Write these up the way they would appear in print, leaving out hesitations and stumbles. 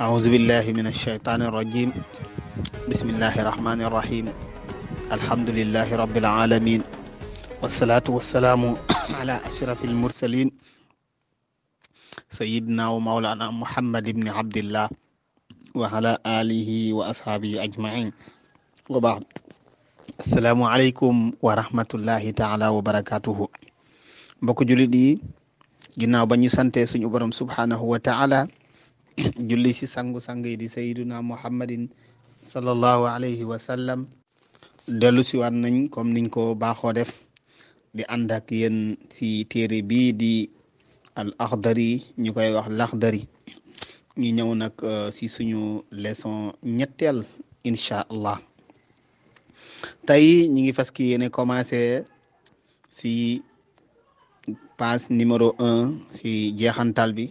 أعوذ بالله من الشيطان الرجيم بسم الله الرحمن الرحيم الحمد لله رب العالمين والصلاة والسلام على أشرف المرسلين سيدنا ومولانا محمد بن عبد الله وعلى آله وأصحابه أجمعين وبعد السلام عليكم ورحمة الله تعالى وبركاته mbokk jullit yi ginnaaw ba ñu sante suñu borom subhanahu wa taala julli si sangu-sang yi di sayyiduna muhammadin sallallahu alayhi wa sallam dellu si waat nañ comme niñ ko baaxoo def di ànd ak yéen si téere bii di al akhdari ñu koy wax lakhdari ñu ñëw nag si suñu leçon ñetteel incha allah tey ñi ngi fas ki yéene commencé si page numéro 1 si jeexantal bi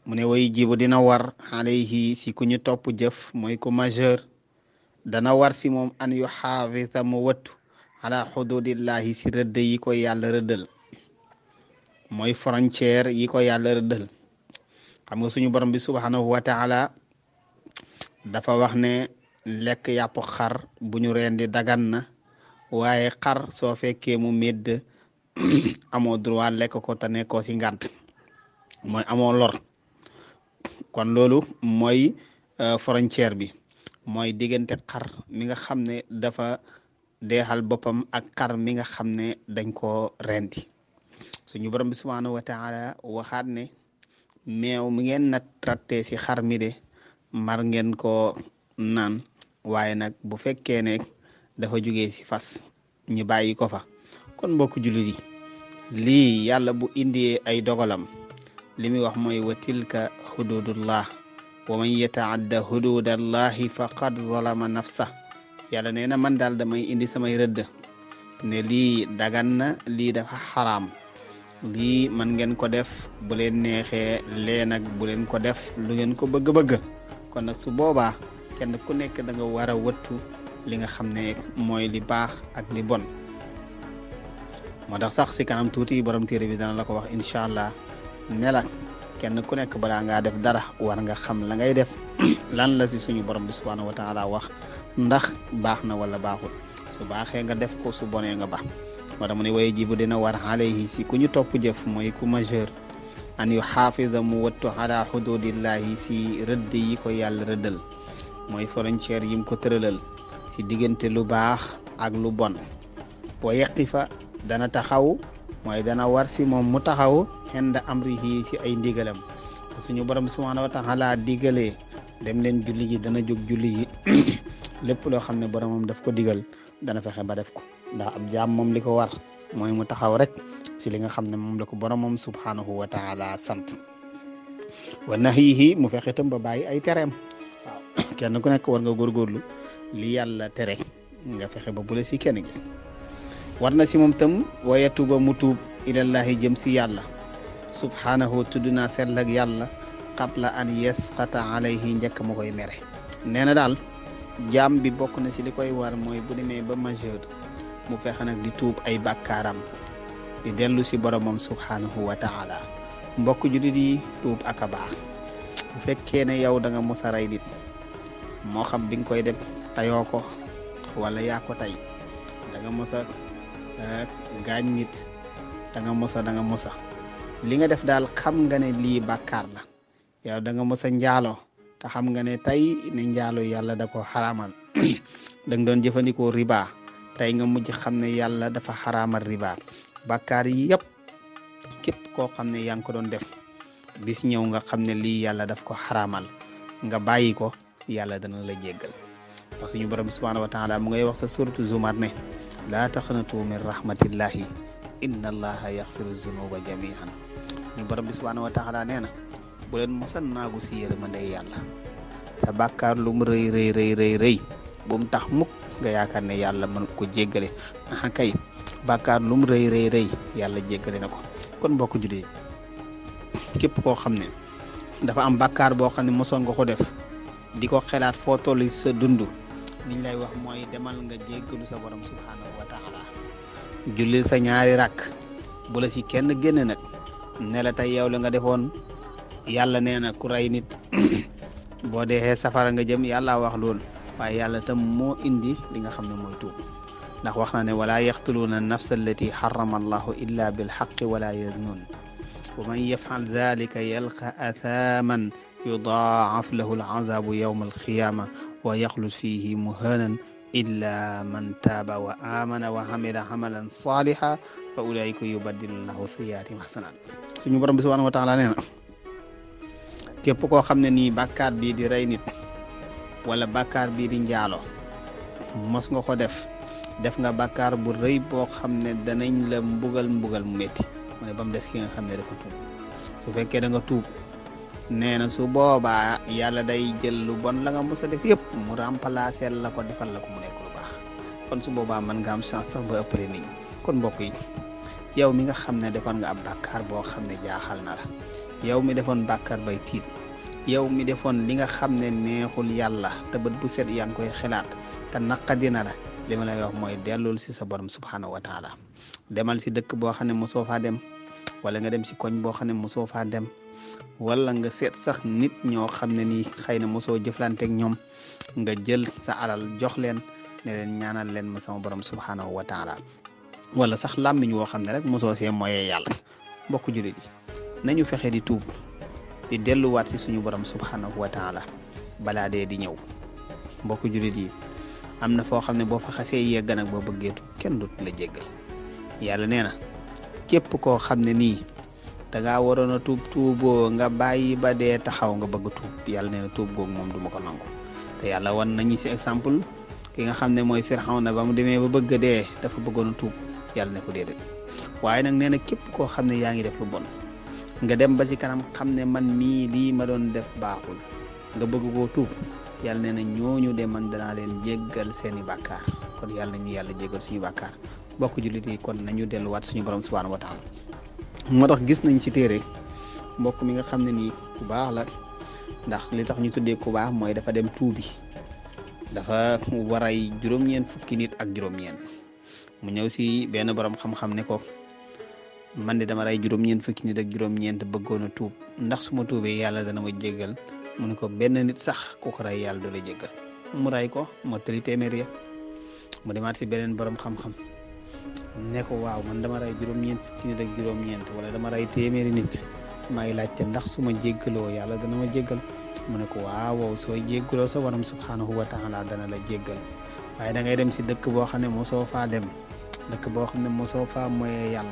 mu ne way jibu dina war alayhi si ku ñu topp jëf mooy ku majeur dana war si moom an yu xaafisa mu wëttu ala xududillahi si rëdd yi ko yàlla rëddal mooy frontière yi ko yàlla rëddal xam nga suñu borom bi subhanahu wa taala dafa wax ne lekk yàpp xar bu ñu rendi dagan na waaye xar soo fekkee mu médd amoo droit lekk ko te nekkoo si ngànt mooy amoo lor kon loolu mooy frontière bi mooy diggante xar mi nga xam ne dafa deexal boppam ak xar mi nga xam ne dañ koo rendi suñu borom bi subhanahu wa taala waxaat ne meew mi ngeen nat rattee si xar mi de mar ngeen ko naan waaye nag bu fekkee ne dafa jugee si fas ñi bàyyi ko fa kon mbokk jullit yi lii yàlla bu indee ay dogalam li muy wax mooy wa tilka hududullah wa man yataadda hududallahi faqad zalama nafsa yàlla nee na man daal damay indi samay rëdd ne lii dagan na lii dafa xaraam lii man ngeen ko def bu leen neexee lee nag bu leen ko def lu ngeen ko bëgg-bëgg kon nag su boobaa kenn ku nekk da nga war a wëttu li nga xam ne mooy li baax ak li bon moo tax sax si kanam tuuti borom téere bi dana la ko wax incha allah ne la kenn ku nekk balaa ngaa def dara war nga xam la ngay def lan la si suñu borom bi subhanahu wa taala wax ndax baax na wala baaxul su baaxee nga def ko su bonee nga baax moo tax mu ne waye jibu dina war alayhi si ku ñu topp jëf mooy ku majeur an yu xaafisa mu wattu ala xududillahi si rëdd yi ko yàlla rëddal mooy frontière yim ko tëralal si diggante lu baax ak lu bon wa yaqifa dana taxaw mooy dana war si moom mu taxaw xenda amrihi si ay ndigalam suñu borom subhanahu wa taala digalee dem leen julli ji dana jóg julli ji lépp loo xam ne boromam daf ko digal dana fexe ba def ko ndax ab jaam moom li ko war mooy mu taxaw rek si li nga xam ne moom la ko boromam subhanahu wa taala sant wa nahyihi mu fexe tam ba bàyyi ay tereem waaw kenn ku nekk war nga góorgóorlu li yàlla tere nga fexe ba bu la si kenn gis war na si moom tam waaye tuuba mu tuub ilallahi jëm si yàlla subhanahu tudd naa sell ak yàlla qabla an yasqata alayhi njëkk ma koy mere nee na daal jaam bi bokk na si li koy war mooy bu demee ba majeur mu fexe nag di tuub ay bàkkaaram di dellu si boromam subhanahu wa taala mbokk jullit yi tuub ak a baax bu fekkee ne yow da nga mos a rey nit moo xam bi nga koy def tayoo ko wala yaa ko tay da nga mos a gaañ nit da nga mosa li nga def daal xam nga ne lii bàkkaar la yow da nga mosa njaaloo te xam nga ne tey ne njaaloo yàlla da ko xaraamal da nga doon jëfandikoo riba tey nga mujj xam ne yàlla dafa xaraamal riba bàkkaar yi yëpp képp koo xam ne yaa ngi ko doon def bis ñëw nga xam ne lii yàlla daf ko xaraamal nga bàyyi ko yàlla dana la jéggal parce que suñu borom subhanahu wa taala mu ngay wax sa suratu zumar ne laa taqnatu min rahmatillahi inna allaha yaxfiru zunuba jamian ñu borom bi subhanahu wa taala nee na bu leen mosan naagu si yërmande yàlla sa bàkkaar lu mu rëy rëy bu mu tax mukk nga yaakaar ne yàlla mën ko jéggale aha kay bàkkaar lu mu rëy yàlla jéggale na ko kon mbokk juddee képp koo xam ne dafa am bàkkaar boo xam ne mosoon nga ko def di ko xelaat foo toll sa dund liñ lay wax mooy demal nga jéggalu sa borom subhanahu wa taala jullil sa ñaari rakk bu la si kenn génn nag ne la tey yow la nga defoon yàlla nee na ku rey nit boo dee safara nga jëm yàlla wax loolu waaye yàlla tam moo indi li nga xam ne mooy tuub ndax wax na ne wala yaqtuluuna nafsa allati harrama allahu illa bilxaqi wala yaznun wa man yafal dalika yalqa athaaman yudaaf lahu alazabu yawma alqiyama wa yaxlud fihi muhanan illa man taaba wa amana wa amila amalan saliha fa ulaika yubaddilu llahu sayyiatihim hasanat suñu borom bi subhanahu wa taala nee na képp koo xam ne nii bàkkaar bii di rey nit wala bàkkaar bii di njaalo mos nga ko def nga bàkkaar bu rëy boo xam ne danañ la mbugal mu métti mu ne ba mu des ki nga xam ne dafa tuub su fekkee da nga tuub nee na su boobaa yàlla day jël lu bon la nga mos a def yëpp mu remplacer la ko defal la ko mu nekk lu baax kon su boobaa mën nga am chance sax ba ëppale nit ñi kon mbokk yi yow mi nga xam ne defoon nga ab bàkkaar boo xam ne jaaxal na la yow mi defoon bàkkaar bay tiit yow mi defoon li nga xam ne neexul yàlla te bët bu set yaa ngi koy xalaat te naqadina la li ma lay wax mooy dellul si sa borom subhanahu wa taala demal si dëkk boo xam ne mosoo faa dem wala nga dem si koñ boo xam ne mosoo faa dem wala nga seet sax nit ñoo xam ne nii xëy na mosoo jëflanteeg ñoom nga jël sa alal jox leen ne leen ñaanal leen ma sama borom subhanahu wa taala wala sax làmmiñ woo xam ne rek mosoo see moyee yàlla mbokk jullit yi nañu fexe di tuub di delluwaat si suñu borom subhanahu wa taala balaa dee di ñëw mbokk jullit yi am na foo xam ne boo fa xasee yegg nag boo bëggee tuub kenn dut la jéggal yàlla nee na képp koo xam ne nii da ngaa waroon a tuub tuuboo nga bàyyi ba dee taxaw nga bëgg tuub yàlla nee na tuub googu moom du ma ko nangu te yàlla wan nañu si exemple ki nga xam ne mooy Firawna ba mu demee ba bëgg a dee dafa bëggoon a tuub yàlla ne ko déedéet waaye nag nee na képp koo xam ne yaa ngi def lu bon nga dem ba ci kanam xam ne man mii lii ma doon def baaxul nga bëgg koo tuub yàlla nee na ñooñu de man danaa leen jéggal seeni bàkkaar kon yàlla nañu yàlla jéggal suñu bàkkaar bokk jullit yi kon nañu delluwaat suñu borom subhanahu wa taala moo tax gis nañ ci téere mbokk mi nga xam ne nii ku baax la ndax li tax ñu tuddee ku baax mooy dafa dem tuubi dafa waray juróom-ñeent fukki nit ak juróom-ñeent mu ñëw si benn borom xam-xam ne ko man de dama ray juróom-ñeent fukki nit ak juróom-ñeent bëggoon a tuub ndax su ma tuubee yàlla dana ma jéggal mu ne ko benn nit sax ku ko ray yàlla du la jéggal mu ray ko mottali téeméer ya mu demaat si beneen borom xam-xam ne ko waaw man dama ray juróom-ñeent fukki nit ak juróom-ñeent wala dama ray téeméeri nit maa ngi laajte ndax su ma jéggaloo yàlla dana ma jéggal mu ne ko waaw sooy jéggaloo sa borom subhanahu wa taala dana la jéggal waaye da ngay dem si dëkk boo xam ne mosoo faa dem dëkk boo xam ne mosoo faa moyee yàlla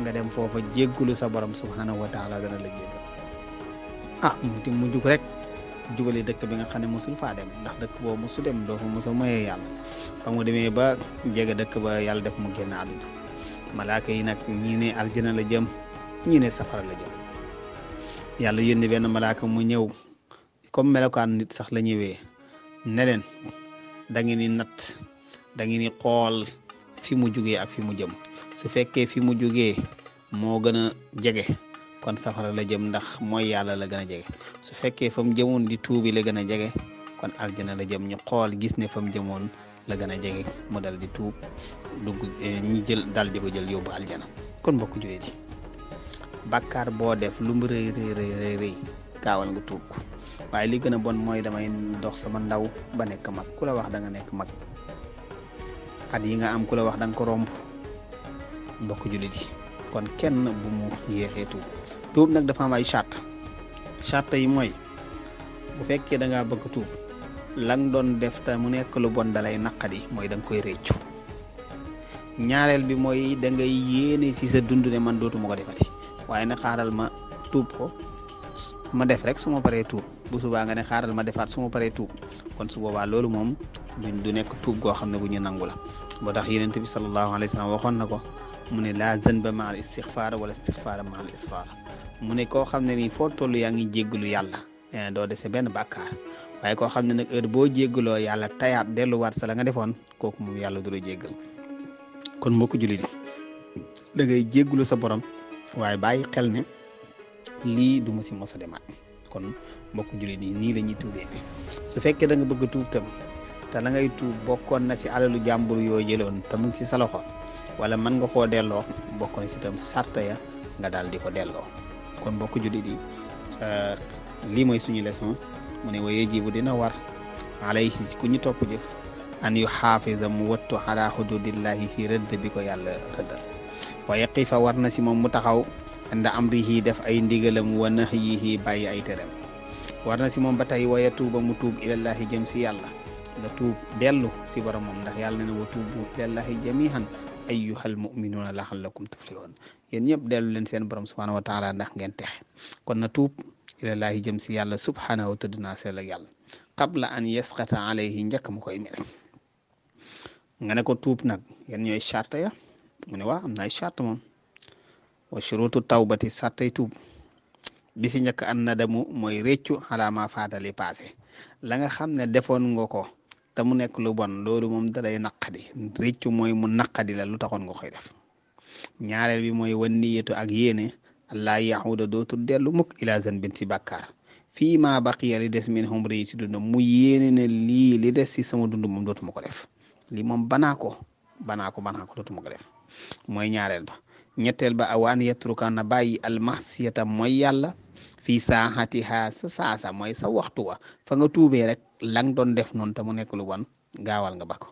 nga dem foofa jéggalu sa borom subhanahu wa taala dana la jéggal mu jug rek jugale dëkk bi nga xam ne mosul faa dem ndax dëkk boobu mosu dem doo fa mos a moyee yàlla ba mu demee ba jege dëkk ba yàlla def mu génn àdduna malaaka yi nag ñii ne aljana la jëm ñii ne safara la jëm yàlla yónni benn malaaka mu ñëw comme melokaan nit sax la ñëwee ne leen da ngeen di natt da ngeen di xool fi mu jugee ak fi mu jëm su fekkee fi mu jugee moo gën a jege kon safara la jëm ndax mooy yàlla la gën a jege su fekkee fa mu jëmoon di tuubi la gën a jege kon aljana la jëm ñu xool gis ne fa mu jëmoon la gën a jege mu dal di tuub dugg ñu jël dal di ko jël yóbbu aljana kon mbokk jullit yi bàkkaar boo def lu mu rëy rëy gaawal nga tuub ko waaye li gën a bon mooy damay dox sama ndaw ba nekk mag ku la wax da nga nekk mag at yi nga am ku la wax da nga ko romb mbokk jullit yi kon kenn bu mu yéexee tuub nag dafa am ay charte yi mooy bu fekkee da ngaa bëgg tuub la nga doon def te mu nekk lu bon dalay naqadi mooy da nga koy réccu ñaareel bi mooy da ngay yéene si sa dund ne man dootuma ko defati waaye nag xaaral ma tuub ko ma def rek su ma paree tuub bu subaa nga ne xaaral ma defaat su ma paree tuub kon su boobaa loolu moom du nekk tuub goo xam ne bu ñu nangu la boo tax yonent bi sallallahu alayhi wa sallam waxoon na ko mu ne laa zanba ma al istixfaar wala istixfaara ma al israar mu ne koo xam ne nii foo toll yaa ngi jéggalu yàlla doo dese benn bàkkaar waaye koo xam ne nag heure boo jéggaloo yàlla tayaat delluwaat sa la nga defoon kooku moom yàlla du la jéggal kon mbokku jullit da ngay jéggalu sa borom waaye bàyyi xel ne lii du ma si mos a demaat kon mbokku jullit yi nii la ñuy tuubee su fekkee da nga bëgg tuub tam te la ngay tuub bokkoon na si alalu jàmbur yoo jëloon te mu ngi si sa loxo wala mën nga koo delloo bokkoon si tam sarta ya nga daal di ko delloo kon mbokku jullit yi lii mooy suñu leçon mu ne wa yajibu dina war alayhi si ku ñu topp jëf an yu xaafisa mu wattu ala xududillahi si rëdd bi ko yàlla rëddal wa yaqifa war na si moom mu taxaw inda amrihi def ay ndigalam wa nahyihi bàyyi ay terem war na si moom ba tey wa yatuuba mu tuub ilallahi jëm si yàlla nga tuub dellu si borom moom ndax yàlla ne na wa tuubu ilallahi jamihan ayyuhal mu'minuuna la'allakum tuflihun yéen ñëpp dellu leen seen borom subhanahu wa taala ndax ngeen texe kon na tuub ilallahi jëm si yàlla subhanahu tëdd naa seel ak yàlla qabla an yasqata alayhi njëkk mu koy mere nga ne ko tuub nag yan ñooy charte ya mu ne waa am na ay charte moom wa shurutu tawbati sartay tuub bi si njëkk an nadamu mooy réccu xalaa ma faatali passé la nga xam ne defoon nga ko te mu nekk lu bon loolu moom dalay naqadi réccu mooy mu naqadi la lu taxoon nga koy def ñaareel bi mooy wan niyatu ak yéene allah yahuda dootul dellu mukk ila zanbin si bàkkaar fii ma baqiya li des min humri si dund mu yéene ne lii li des si sama dund moom dootuma ko def lii moom banaa ko dootuma ko def mooy ñaareel ba ñetteel ba awaan yetruka na bàyyi almasiyata mooy yàlla fii saaxatiha sa saasa mooy sa waxtu wa fa nga tuubee rek lang doon def noonu te mu nekk lu bon gaawal nga ba ko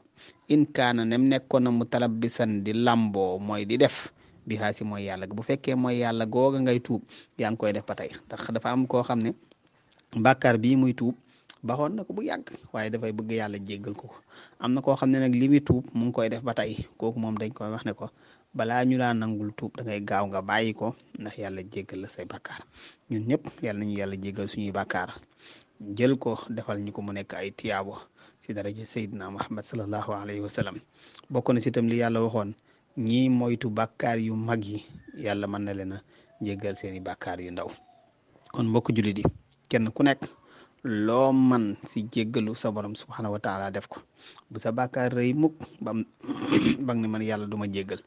in kaana nem nekkoon na mu talabbisan di lamboo mooy di def bi xaa si mooy yàlla bu fekkee mooy yàlla googa ngay tuub yaa ngi koy def ba tey ndax dafa am koo xam ne bàkkaar bii muy tuub baxoon na ko bu yàgg waaye dafay bëgg yàlla jéggal ko am na koo xam ne nag li muy tuub mu ngi koy def ba tey kooku moom dañ koy wax ne ko balaa ñu laa nangul tuub da ngay gaaw nga bàyyi ko ndax yàlla jéggal la say bàkkaar ñun ñëpp yàlla nañu yàlla jéggal suñuy bàkkaar jël ko defal ñu ko mu nekk ay tiyaabo si daraja Seydina Muhammad sallallahu alayhi wa sallam bokk na si itam li yàlla waxoon ñii moytu bàkkaar yu mag yi yàlla mën na leen a jéggal seeni bàkkaar yu ndaw kon mbokk jullit yi kenn ku nekk loo man si jéggalu sa borom subhanahu wa taala def ko bu sa bàkkaar rëy mukk bam ne man yàlla duma jéggal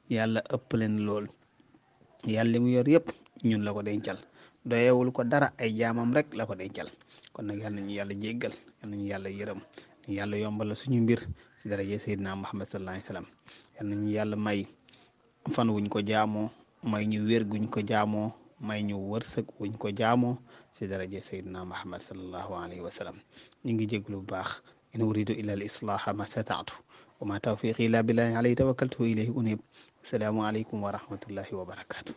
yàlla ëpp leen lool yàlla li mu yor yëpp ñun la ko dencal doyewul ko dara ay jaamam rek la ko dencal kon nag yal nañu yàlla jéggal yal nañu yàlla yërëm yàlla yombal suñu mbir si daraje Seydina Muhammad sallallahu alayhi wasallam yal nañu yàlla may fan wuñ ko jaamoo may ñu wér guñ ko jaamoo may ñu wërsëg wuñ ko jaamoo si daraje Seydina Muhammad sallallahu alayhi wasallam ñu ngi jéglu bu baax in uridu illa al islaha ma stata'tu wa ma tawfiqi illa billahi alayhi tawakkaltu ilayhi unib assalaamu aleykum wa rahmatullahi wa barakatuh